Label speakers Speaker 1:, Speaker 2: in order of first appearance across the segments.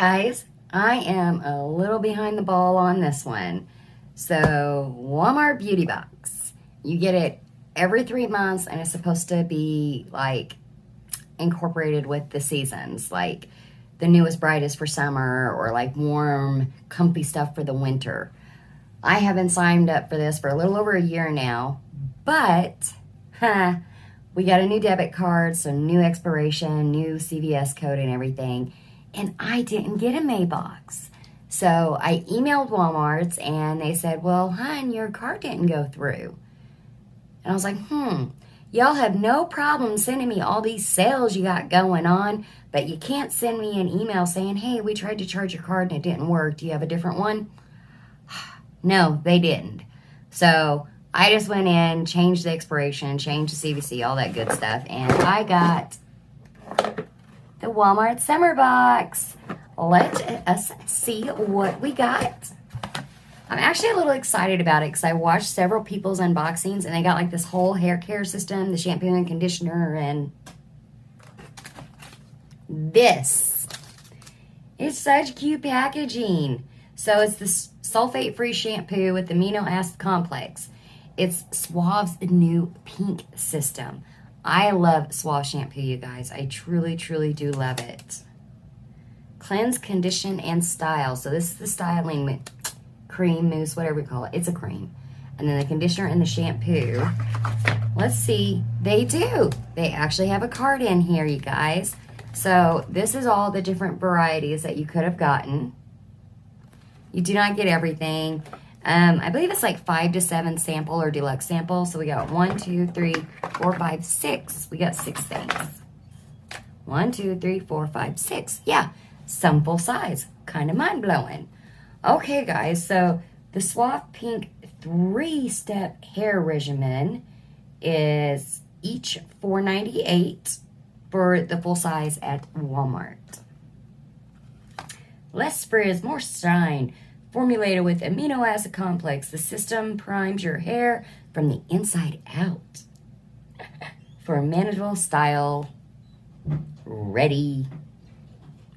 Speaker 1: guys, I am a little behind the ball on this one. So, Walmart Beauty Box. You get it every 3 months, and it's supposed to be like incorporated with the seasons, like the newest, brightest for summer, or like warm, comfy stuff for the winter. I have been signed up for this for a little over a year now, but we got a new debit card, so new expiration, new CVS code and everything, and I didn't get a May box. So I emailed Walmart, and they said, well, hon, your card didn't go through. And I was like, y'all have no problem sending me all these sales you got going on, but you can't send me an email saying, hey, we tried to charge your card and it didn't work. Do you have a different one? No, they didn't. So I just went in, changed the expiration, changed the CVC, all that good stuff, and I got the Walmart Summer Box. Let us see what we got. I'm actually a little excited about it because I watched several people's unboxings, and they got like this whole hair care system, the shampoo and conditioner, and this. It's such cute packaging. So it's the sulfate-free shampoo with amino acid complex. It's Suave's new pink system. I love Suave shampoo, you guys. I truly, truly do love it. Cleanse, condition, and style. So this is the styling cream, mousse, whatever we call it. It's a cream. And then the conditioner and the shampoo. Let's see. They do. They actually have a card in here, you guys. So this is all the different varieties that you could have gotten. You do not get everything. I believe it's like 5 to 7 sample or deluxe sample. So we got 1, 2, 3, 4, 5, 6. We got 6 things. 1, 2, 3, 4, 5, 6. Yeah, some full size. Kind of mind-blowing. Okay, guys, so the Suave Pink 3-step hair regimen is each $4.98 for the full size at Walmart. Less frizz, more shine. Formulated with amino acid complex, the system primes your hair from the inside out for a manageable style, ready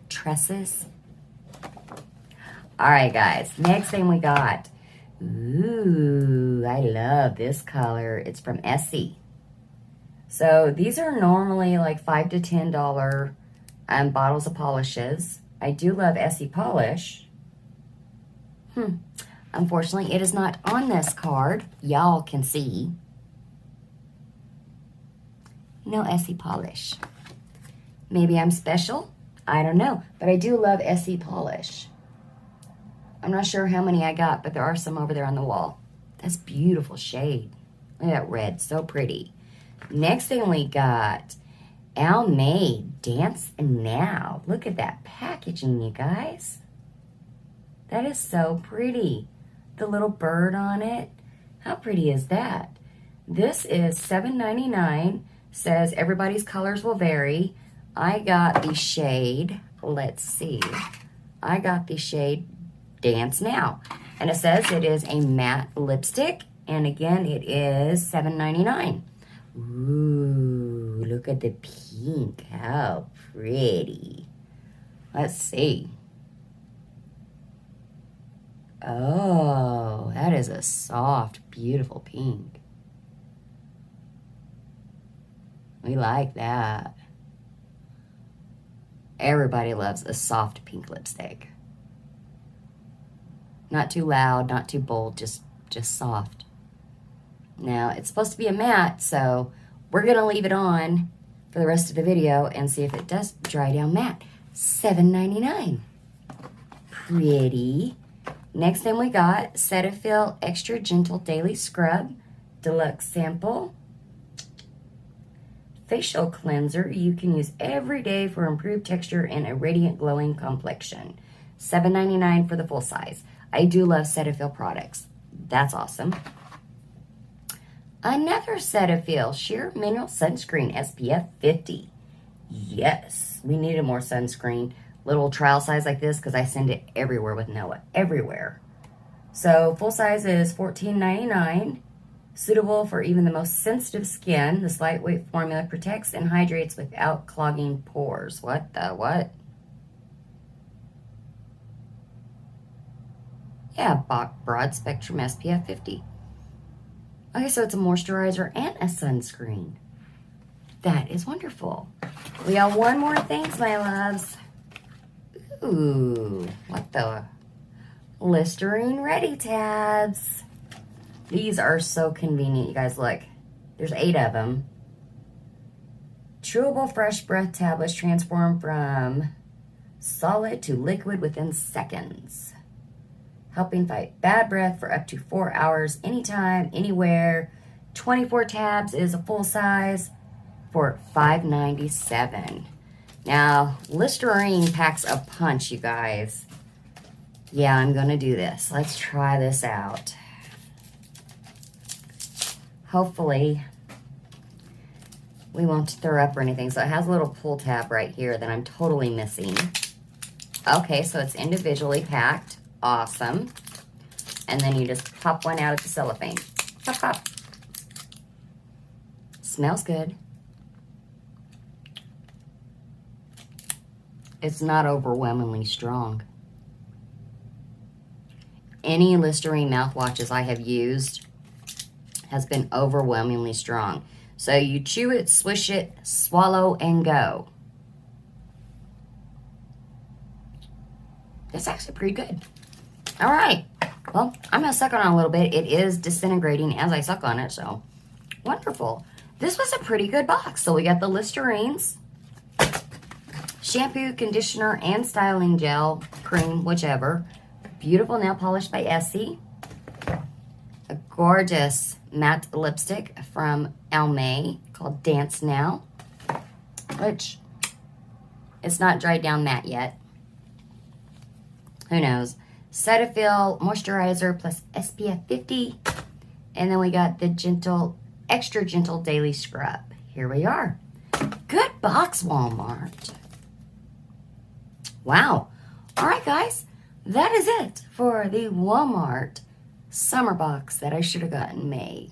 Speaker 1: tresses. All right, guys, next thing we got. Ooh, I love this color. It's from Essie. So these are normally like $5 to $10 bottles of polishes. I do love Essie polish. Unfortunately, it is not on this card. Y'all can see. No Essie polish. Maybe I'm special. I don't know. But I do love Essie polish. I'm not sure how many I got, but there are some over there on the wall. That's beautiful shade. Look at that red. So pretty. Next thing we got. AIA Dance Now. Look at that packaging, you guys. That is so pretty. The little bird on it. How pretty is that? This is $7.99. Says everybody's colors will vary. I got the shade, let's see. I got the shade Dance Now. And it says it is a matte lipstick. And again, it is $7.99. Ooh, look at the pink. How pretty. Let's see. Oh, that is a soft, beautiful pink. We like that. Everybody loves a soft pink lipstick. Not too loud, not too bold, just soft. Now, it's supposed to be a matte, so we're going to leave it on for the rest of the video and see if it does dry down matte. $7.99. Pretty. Next thing we got, Cetaphil Extra Gentle Daily Scrub, Deluxe Sample. Facial cleanser you can use every day for improved texture and a radiant glowing complexion. $7.99 for the full size. I do love Cetaphil products. That's awesome. Another Cetaphil Sheer Mineral Sunscreen SPF 50. Yes, we needed more sunscreen. Little trial size like this because I send it everywhere with Noah. Everywhere. So full size is $14.99. Suitable for even the most sensitive skin. This lightweight formula protects and hydrates without clogging pores. What the what? Yeah, broad spectrum SPF 50. Okay, so it's a moisturizer and a sunscreen. That is wonderful. We got one more things, my loves. Ooh, what the? Listerine Ready tabs. These are so convenient, you guys. Look, there's 8 of them. Chewable fresh breath tablets transform from solid to liquid within seconds, helping fight bad breath for up to 4 hours, anytime, anywhere. 24 tabs is a full size for $5.97. Now, Listerine packs a punch, you guys. Yeah, I'm gonna do this. Let's try this out. Hopefully, we won't throw up or anything. So it has a little pull tab right here that I'm totally missing. Okay, so it's individually packed. Awesome. And then you just pop one out of the cellophane. Pop, pop. Smells good. It's not overwhelmingly strong. Any Listerine mouthwashes I have used has been overwhelmingly strong. So you chew it, swish it, swallow, and go. That's actually pretty good. All right. Well, I'm going to suck on it a little bit. It is disintegrating as I suck on it, so wonderful. This was a pretty good box. So we got the Listerines, shampoo, conditioner, and styling gel, cream, whichever. Beautiful nail polish by Essie. A gorgeous matte lipstick from AIA called Dance Now, which it's not dried down matte yet. Who knows? Cetaphil moisturizer plus SPF 50. And then we got the gentle, extra gentle daily scrub. Here we are. Good box, Walmart. Wow. All right, guys. That is it for the Walmart summer box that I should have gotten in May.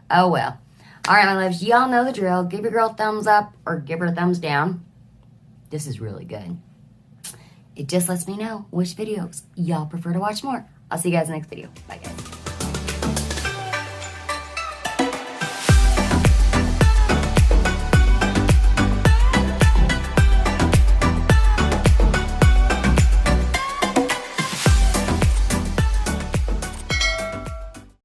Speaker 1: Oh, well. All right, my loves. Y'all know the drill. Give your girl a thumbs up or give her a thumbs down. This is really good. It just lets me know which videos y'all prefer to watch more. I'll see you guys in the next video. Bye, guys.